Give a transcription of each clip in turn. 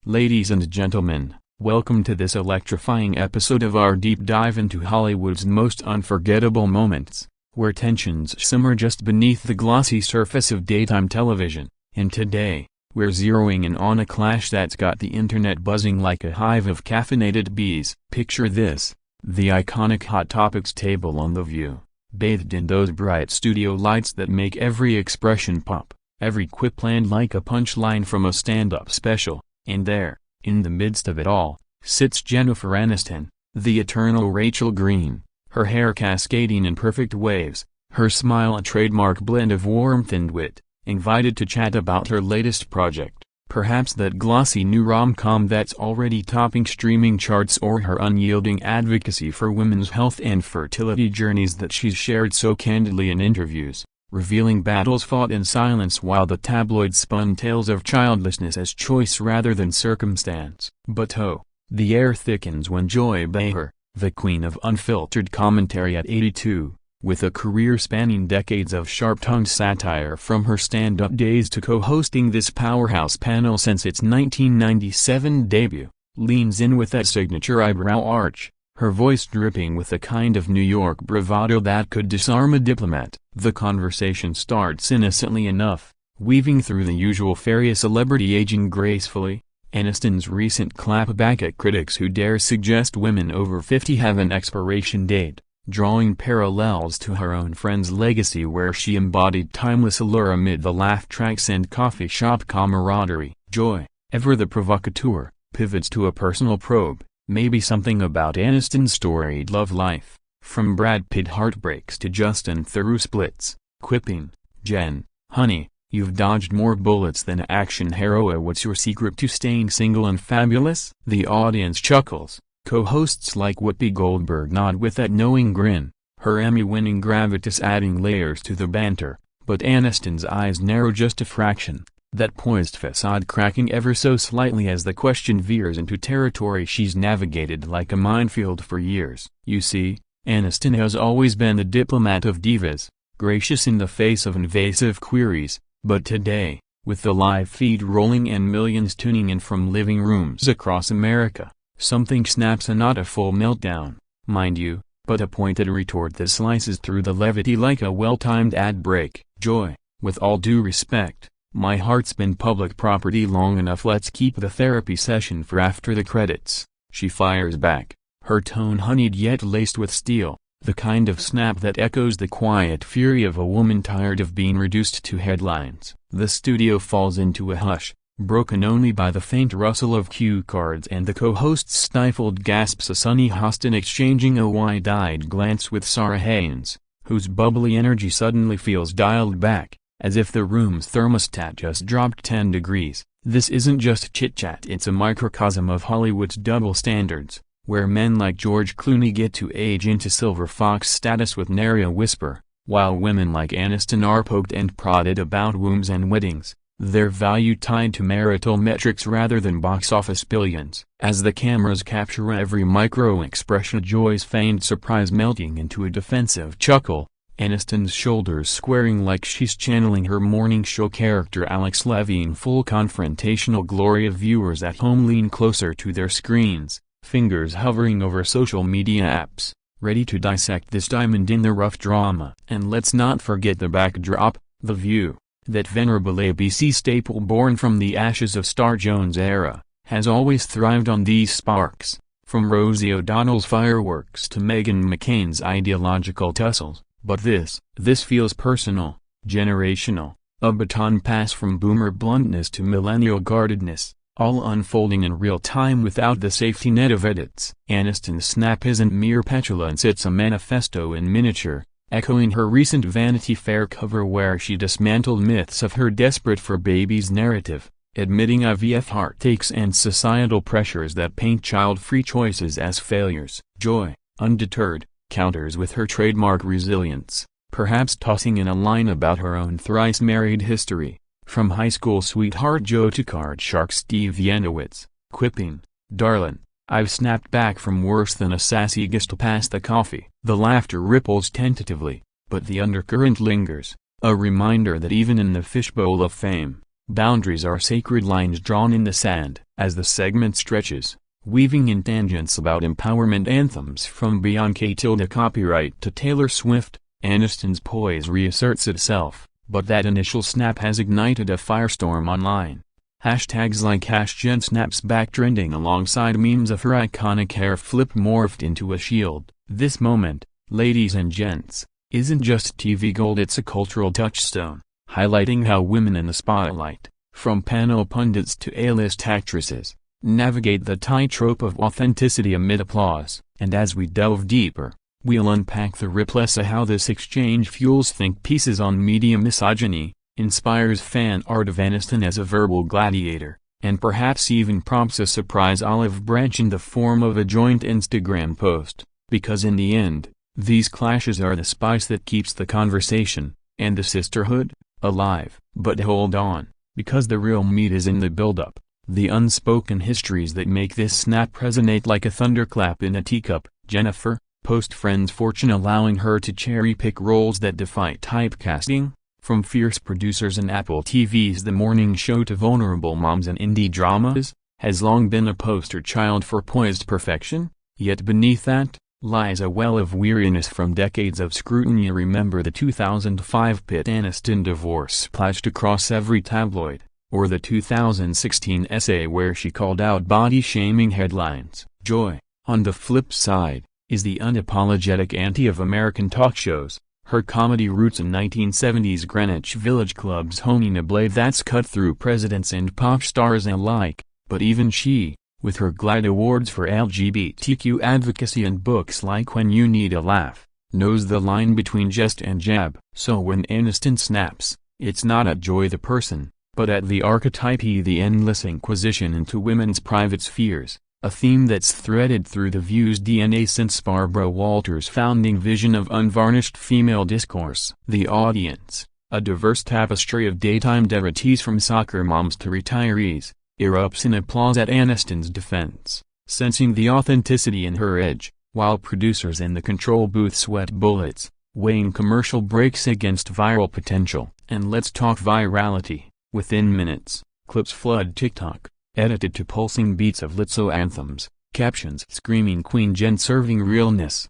Ladies and gentlemen, welcome to this electrifying episode of our deep dive into Hollywood's most unforgettable moments, where tensions simmer just beneath the glossy surface of daytime television. And today, we're zeroing in on a clash that's got the internet buzzing like a hive of caffeinated bees. Picture this: the iconic Hot Topics table on The View, bathed in those bright studio lights that make every expression pop, every quip land like a punchline from a stand-up special. And there, in the midst of it all, sits Jennifer Aniston, the eternal Rachel Green, her hair cascading in perfect waves, her smile a trademark blend of warmth and wit, invited to chat about her latest project, perhaps that glossy new rom-com that's already topping streaming charts, or her unyielding advocacy for women's health and fertility journeys that she's shared so candidly in interviews, revealing battles fought in silence while the tabloids spun tales of childlessness as choice rather than circumstance. But oh, the air thickens when Joy Behar, the queen of unfiltered commentary at 82, with a career spanning decades of sharp-tongued satire from her stand-up days to co-hosting this powerhouse panel since its 1997 debut, leans in with that signature eyebrow arch, her voice dripping with a kind of New York bravado that could disarm a diplomat. The conversation starts innocently enough, weaving through the usual fairy celebrity aging gracefully. Aniston's recent clapback at critics who dare suggest women over 50 have an expiration date, drawing parallels to her own friend's legacy where she embodied timeless allure amid the laugh tracks and coffee shop camaraderie. Joy, ever the provocateur, pivots to a personal probe, maybe something about Aniston's storied love life, from Brad Pitt heartbreaks to Justin Theroux splits, quipping, "Jen, honey, you've dodged more bullets than an action hero. What's your secret to staying single and fabulous?" The audience chuckles, co-hosts like Whoopi Goldberg nod with that knowing grin, her Emmy-winning gravitas adding layers to the banter, but Aniston's eyes narrow just a fraction, that poised facade cracking ever so slightly as the question veers into territory she's navigated like a minefield for years. You see, Aniston has always been the diplomat of divas, gracious in the face of invasive queries, but today, with the live feed rolling and millions tuning in from living rooms across America, something snaps, and not a full meltdown, mind you, but a pointed retort that slices through the levity like a well-timed ad break. "Joy, with all due respect, my heart's been public property long enough. Let's keep the therapy session for after the credits," she fires back, her tone honeyed yet laced with steel, the kind of snap that echoes the quiet fury of a woman tired of being reduced to headlines. The studio falls into a hush, broken only by the faint rustle of cue cards and the co-host's stifled gasps, a Sunny Hostin exchanging a wide-eyed glance with Sarah Haynes, whose bubbly energy suddenly feels dialed back, as if the room's thermostat just dropped 10 degrees. This isn't just chit-chat, it's a microcosm of Hollywood's double standards, where men like George Clooney get to age into silver fox status with nary a whisper, while women like Aniston are poked and prodded about wombs and weddings, their value tied to marital metrics rather than box office billions. As the cameras capture every micro-expression, Joy's feigned surprise melting into a defensive chuckle, Aniston's shoulders squaring like she's channeling her morning show character Alex Levy in full confrontational glory. Of viewers at home lean closer to their screens, fingers hovering over social media apps, ready to dissect this diamond in the rough drama. And let's not forget the backdrop, The View, that venerable ABC staple born from the ashes of Star Jones' era, has always thrived on these sparks, from Rosie O'Donnell's fireworks to Meghan McCain's ideological tussles. But this feels personal, generational, a baton pass from boomer bluntness to millennial guardedness, all unfolding in real time without the safety net of edits. Aniston's snap isn't mere petulance, it's a manifesto in miniature, echoing her recent Vanity Fair cover where she dismantled myths of her desperate for babies narrative, admitting IVF heartaches and societal pressures that paint child-free choices as failures. Joy, undeterred, counters with her trademark resilience, perhaps tossing in a line about her own thrice-married history, from high school sweetheart Joe to card shark Steve Yanowitz, quipping, "Darlin', I've snapped back from worse than a sassy gist to pass the coffee." The laughter ripples tentatively, but the undercurrent lingers, a reminder that even in the fishbowl of fame, Boundaries are sacred lines drawn in the sand. As the segment stretches, weaving in tangents about empowerment anthems from Beyonce tilde copyright to Taylor Swift, Aniston's poise reasserts itself, but that initial snap has ignited a firestorm online. Hashtags like #JenSnapsBack trending alongside memes of her iconic hair flip morphed into a shield. This moment, ladies and gents, isn't just TV gold, it's a cultural touchstone, highlighting how women in the spotlight, from panel pundits to A-list actresses, navigate the tightrope of authenticity amid applause. And as we delve deeper, we'll unpack the ripples of how this exchange fuels think pieces on media misogyny, inspires fan art of Aniston as a verbal gladiator, and perhaps even prompts a surprise olive branch in the form of a joint Instagram post, because in the end, these clashes are the spice that keeps the conversation, and the sisterhood, alive. But hold on, because the real meat is in the build-up, the unspoken histories that make this snap resonate like a thunderclap in a teacup. Jennifer, post-Friends fortune allowing her to cherry-pick roles that defy typecasting, from fierce producers in Apple TV's The Morning Show to vulnerable moms in indie dramas, has long been a poster child for poised perfection, yet beneath that, lies a well of weariness from decades of scrutiny. Remember the 2005 Pitt-Aniston divorce splashed across every tabloid, or the 2016 essay where she called out body-shaming headlines. Joy, on the flip side, is the unapologetic auntie of American talk shows, her comedy roots in 1970s Greenwich Village clubs honing a blade that's cut through presidents and pop stars alike. But even she, with her GLAAD awards for LGBTQ advocacy and books like When You Need a Laugh, knows the line between jest and jab. So when Aniston snaps, it's not at Joy the person, but at the archetype, the endless inquisition into women's private spheres, a theme that's threaded through The View's DNA since Barbara Walters' founding vision of unvarnished female discourse. The audience, a diverse tapestry of daytime devotees from soccer moms to retirees, erupts in applause at Aniston's defense, sensing the authenticity in her edge, while producers in the control booth sweat bullets, weighing commercial breaks against viral potential. And let's talk virality. Within minutes, clips flood TikTok, edited to pulsing beats of Lizzo anthems, captions screaming Queen Jen serving realness.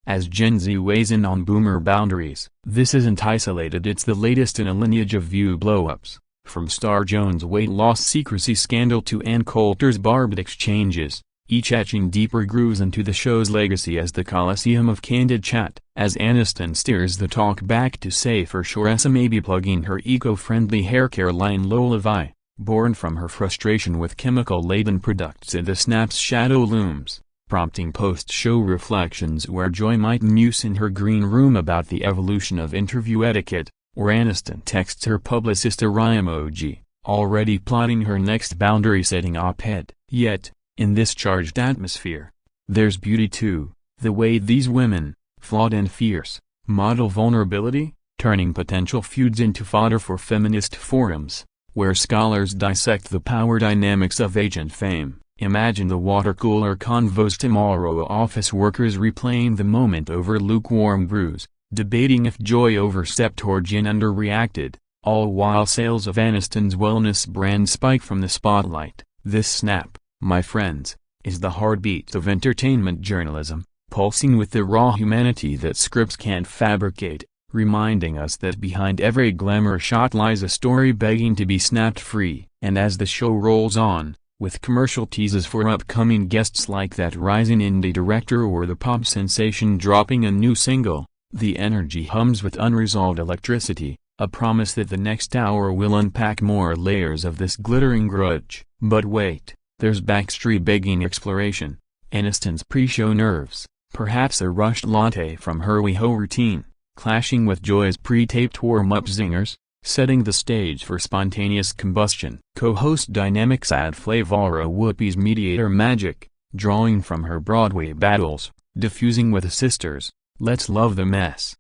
As Gen Z weighs in on boomer boundaries, this isn't isolated, it's the latest in a lineage of View blow-ups, from Star Jones' weight loss secrecy scandal to Ann Coulter's barbed exchanges, each etching deeper grooves into the show's legacy as the Coliseum of candid chat. As Aniston steers the talk back to safer shores, maybe plugging her eco-friendly haircare line Lolavi, born from her frustration with chemical-laden products, in the snap's shadow looms, prompting post-show reflections where Joy might muse in her green room about the evolution of interview etiquette, or Aniston texts her publicist a rye emoji, already plotting her next boundary-setting op-ed. Yet, in this charged atmosphere, there's beauty too, the way these women, flawed and fierce, model vulnerability, turning potential feuds into fodder for feminist forums, where scholars dissect the power dynamics of age and fame. Imagine the water cooler convos tomorrow, office workers replaying the moment over lukewarm brews, debating if Joy overstepped or Jen underreacted, all while sales of Aniston's wellness brand spike from the spotlight. This snap, my friends, is the heartbeat of entertainment journalism, pulsing with the raw humanity that scripts can't fabricate, reminding us that behind every glamour shot lies a story begging to be snapped free. And as the show rolls on, with commercial teases for upcoming guests like that rising indie director or the pop sensation dropping a new single, the energy hums with unresolved electricity, a promise that the next hour will unpack more layers of this glittering grudge. But wait, there's backstory begging exploration. Aniston's pre-show nerves, perhaps a rushed latte from her WeHo routine, clashing with Joy's pre-taped warm-up zingers, setting the stage for spontaneous combustion. Co-host dynamics add flavor, Whoopi's mediator magic, drawing from her Broadway battles, diffusing with the sisters, let's love the mess.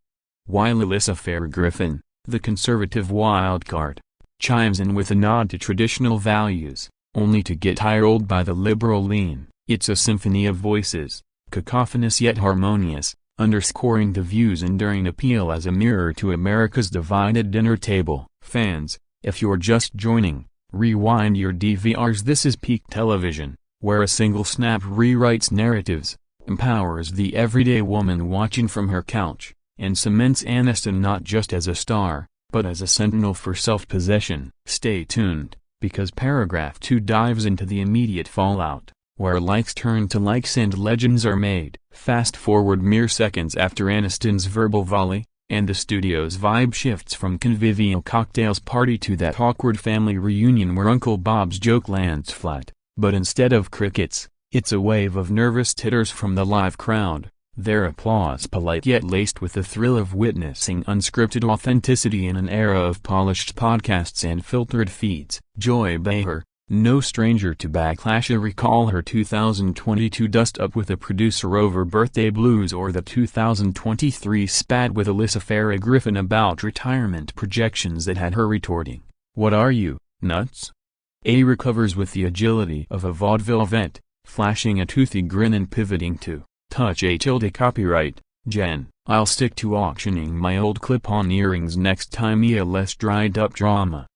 While Alyssa Fair-Griffin, the conservative wildcard, chimes in with a nod to traditional values, only to get eye-rolled by the liberal lean. It's a symphony of voices, cacophonous yet harmonious, underscoring The View's enduring appeal as a mirror to America's divided dinner table. Fans, If you're just joining, rewind your DVRs. This is peak television, where a single snap rewrites narratives, empowers the everyday woman watching from her couch, and cements Aniston not just as a star, but as a sentinel for self-possession. Stay tuned, because paragraph 2 dives into the immediate fallout, where likes turn to likes and legends are made. Fast forward mere seconds after Aniston's verbal volley, and the studio's vibe shifts from convivial cocktails party to that awkward family reunion where Uncle Bob's joke lands flat. But instead of crickets, it's a wave of nervous titters from the live crowd, their applause polite yet laced with the thrill of witnessing unscripted authenticity in an era of polished podcasts and filtered feeds. Joy Behar, no stranger to backlash, recall her 2022 dust-up with a producer over birthday blues, or the 2023 spat with Alyssa Farah Griffin about retirement projections that had her retorting, "What are you, nuts?" A recovers with the agility of a vaudeville vet, flashing a toothy grin and pivoting to, "Touch a tilde copyright, Jen, I'll stick to auctioning my old clip-on earrings next time, a less dried-up drama."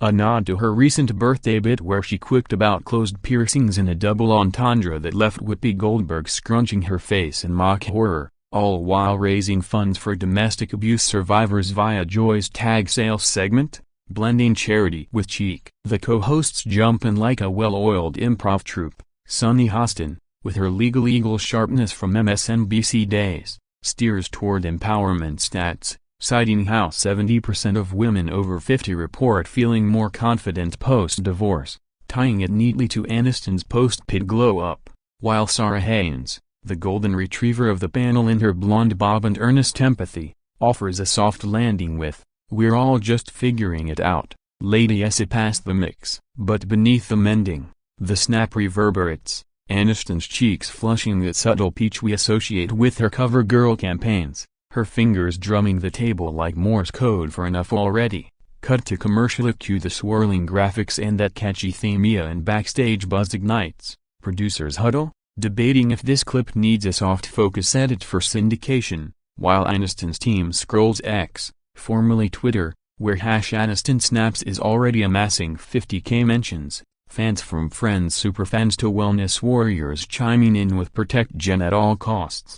A nod to her recent birthday bit where she quipped about closed piercings in a double entendre that left Whoopi Goldberg scrunching her face in mock horror, all while raising funds for domestic abuse survivors via Joy's tag sales segment, blending charity with cheek. The co-hosts jump in like a well-oiled improv troupe. Sunny Hostin, with her legal eagle sharpness from MSNBC days, steers toward empowerment stats, citing how 70% of women over 50 report feeling more confident post-divorce, tying it neatly to Aniston's post-pid glow-up, while Sarah Haynes, the golden retriever of the panel in her blonde bob and earnest empathy, offers a soft landing with, "We're all just figuring it out, Lady S." Past the mix. But beneath the mending, the snap reverberates, Aniston's cheeks flushing that subtle peach we associate with her CoverGirl campaigns, her fingers drumming the table like Morse code for enough already. Cut to commercial, cue the swirling graphics and that catchy theme, and backstage buzz ignites. Producers huddle, debating if this clip needs a soft focus edit for syndication, while Aniston's team scrolls X, formerly Twitter, where #Aniston Snaps is already amassing 50K mentions. Fans from Friends superfans to wellness warriors chiming in with "Protect Jen at all costs,"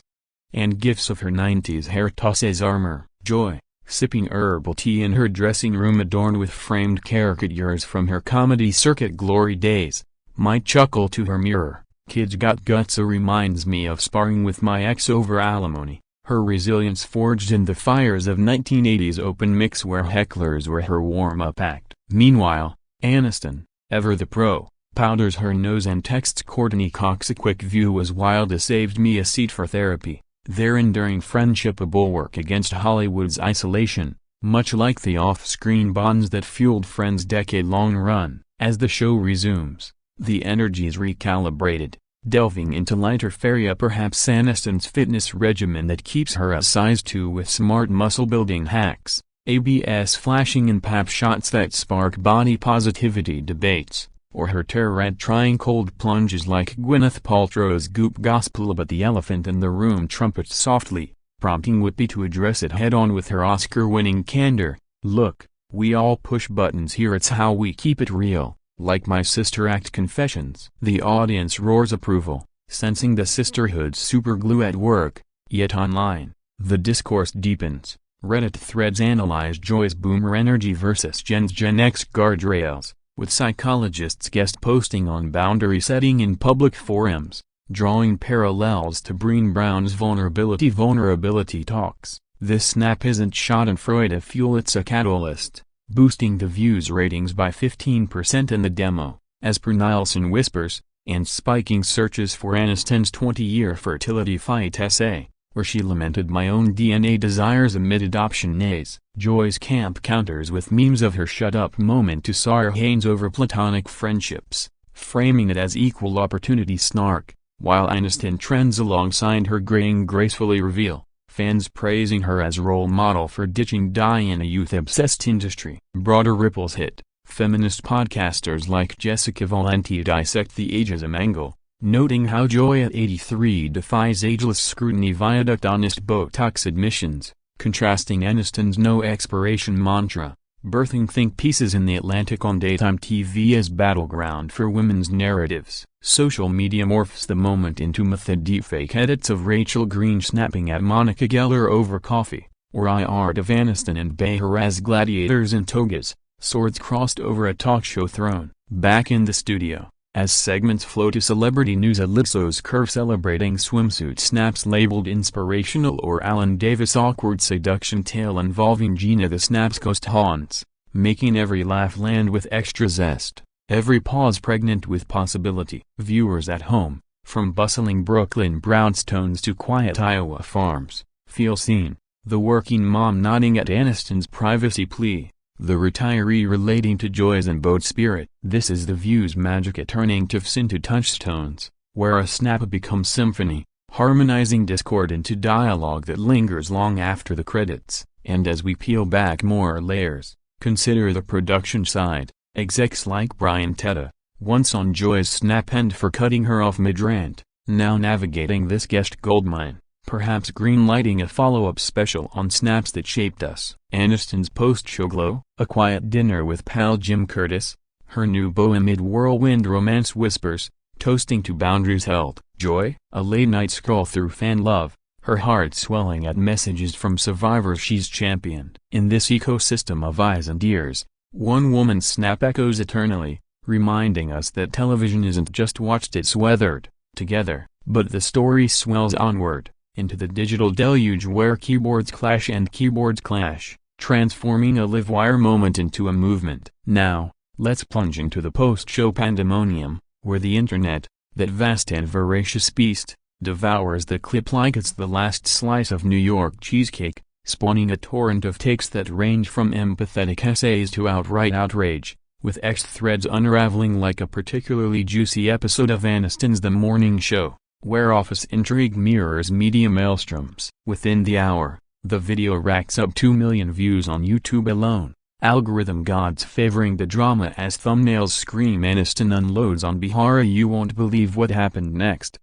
and gifs of her 90s hair tosses armor. Joy, sipping herbal tea in her dressing room adorned with framed caricatures from her comedy circuit glory days, might chuckle to her mirror, "Kids got guts," reminds me of sparring with my ex over alimony, her resilience forged in the fires of 1980s open mix where hecklers were her warm-up act. Meanwhile, Aniston, ever the pro, powders her nose and texts Courtney Cox a quick view was wild, saved me a seat for therapy. Their enduring friendship a bulwark against Hollywood's isolation, much like the off-screen bonds that fueled Friends' decade-long run. As the show resumes, the energy's recalibrated, delving into lighter fare, perhaps Aniston's fitness regimen that keeps her a size 2 with smart muscle-building hacks, ABS flashing in pap shots that spark body positivity debates, or her terror trying cold plunges like Gwyneth Paltrow's Goop Gospel. But the elephant in the room trumpets softly, prompting Whoopi to address it head-on with her Oscar-winning candor. "Look, we all push buttons here, it's how we keep it real, like My Sister Act confessions." The audience roars approval, sensing the sisterhood's superglue at work. Yet online, the discourse deepens. Reddit threads analyze Joy's boomer energy versus Jen's Gen X guardrails, with psychologists guest posting on boundary setting in public forums, drawing parallels to Brené Brown's vulnerability talks. This snap isn't schadenfreude fuel, it's a catalyst, boosting the views ratings by 15% in the demo, as per Nielsen whispers, and spiking searches for Aniston's 20-year fertility fight essay, where she lamented "my own DNA desires amid adoption nays." Joy's camp counters with memes of her shut-up moment to Sarah Haynes over platonic friendships, framing it as equal opportunity snark, while Aniston trends alongside her graying gracefully reveal, fans praising her as role model for ditching dye in a youth-obsessed industry. Broader ripples hit, feminist podcasters like Jessica Valenti dissect the ageism angle, noting how Joy at 83 defies ageless scrutiny via honest Botox admissions, contrasting Aniston's no expiration mantra, birthing think pieces in the Atlantic on daytime TV as battleground for women's narratives. Social media morphs the moment into method deepfake edits of Rachel Green snapping at Monica Geller over coffee, or of Aniston and Behar as gladiators in togas, swords crossed over a talk show throne. Back in the studio, as segments flow to celebrity news, Alysso's curve celebrating swimsuit snaps labeled inspirational, or Alan Davis' awkward seduction tale involving Gina the Snaps ghost haunts, making every laugh land with extra zest, every pause pregnant with possibility. Viewers at home, from bustling Brooklyn brownstones to quiet Iowa farms, feel seen, the working mom nodding at Aniston's privacy plea, the retiree relating to Joy's and boat spirit. This is The View's magic at turning tiffs into touchstones, where a snap becomes symphony, harmonizing discord into dialogue that lingers long after the credits. And as we peel back more layers, consider the production side. Execs like Brian Teta, once on Joy's snap end for cutting her off mid-rant, now navigating this guest goldmine, perhaps green-lighting a follow-up special on snaps that shaped us. Aniston's post-show glow, a quiet dinner with pal Jim Curtis, her new beau amid whirlwind romance whispers, toasting to boundaries held. Joy, a late-night scroll through fan love, her heart swelling at messages from survivors she's championed. In this ecosystem of eyes and ears, one woman's snap echoes eternally, reminding us that television isn't just watched, it's weathered together, but the story swells onward into the digital deluge where keyboards clash and keyboards clash, transforming a live wire moment into a movement. Now, let's plunge into the post-show pandemonium, where the internet, that vast and voracious beast, devours the clip like it's the last slice of New York cheesecake, spawning a torrent of takes that range from empathetic essays to outright outrage, with X threads unraveling like a particularly juicy episode of Aniston's The Morning Show, where office intrigue mirrors media maelstroms. Within the hour, the video racks up 2 million views on YouTube alone, algorithm gods favoring the drama as thumbnails scream Aniston unloads on Behar. You won't believe what happened next.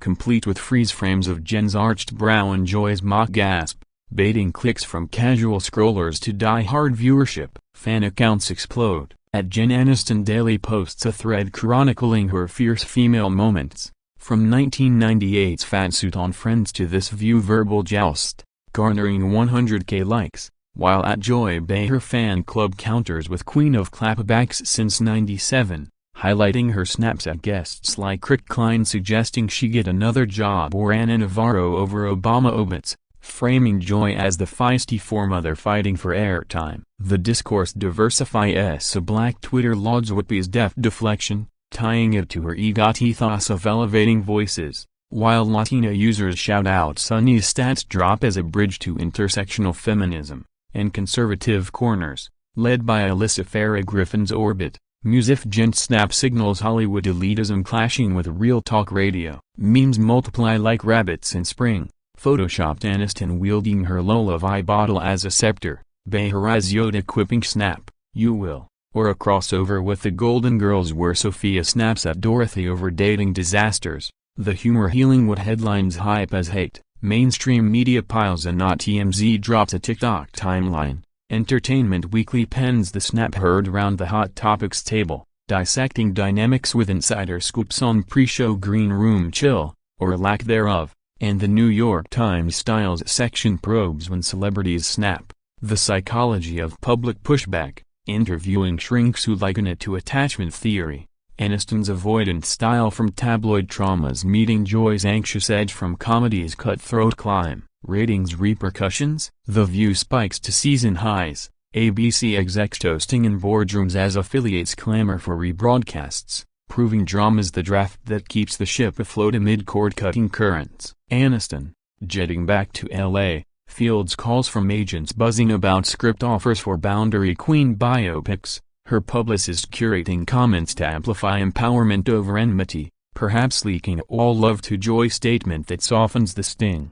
Complete with freeze frames of Jen's arched brow and Joy's mock gasp, baiting clicks from casual scrollers to die-hard viewership. Fan accounts explode. At Jen Aniston daily posts a thread chronicling her fierce female moments, from 1998's fatsuit on Friends to this View verbal joust, garnering 100k likes, while at Joy Behar fan club counters with Queen of Clapbacks since '97, highlighting her snaps at guests like Rick Klein suggesting she get another job or Ana Navarro over Obama obits, framing Joy as the feisty foremother fighting for airtime. The discourse diversifies. A Black Twitter lauds Whoopi's deft deflection, tying it to her EGOT ethos of elevating voices, while Latina users shout out Sunny's stats drop as a bridge to intersectional feminism, and conservative corners, led by Alyssa Farah Griffin's Orbit, Musif Gent snap signals Hollywood elitism clashing with real talk radio. Memes multiply like rabbits in spring. Photoshopped Aniston wielding her lullaby bottle as a scepter, Behar as Yoda quipping snap, you will, or a crossover with the Golden Girls where Sophia snaps at Dorothy over dating disasters, the humor healing what headlines hype as hate. Mainstream media piles a knot. TMZ drops a TikTok timeline. Entertainment Weekly pens the snap heard round the Hot Topics table, dissecting dynamics with insider scoops on pre-show green room chill, or lack thereof. And the New York Times Styles section probes when celebrities snap, the psychology of public pushback, interviewing shrinks who liken it to attachment theory, Aniston's avoidant style from tabloid traumas meeting Joy's anxious edge from comedy's cutthroat climb, ratings repercussions. The View spikes to season highs, ABC execs toasting in boardrooms as affiliates clamor for rebroadcasts, proving drama's the draft that keeps the ship afloat amid cord-cutting currents. Aniston, jetting back to L.A., fields calls from agents buzzing about script offers for Boundary Queen biopics, her publicist curating comments to amplify empowerment over enmity, perhaps leaking all love to Joy statement that softens the sting.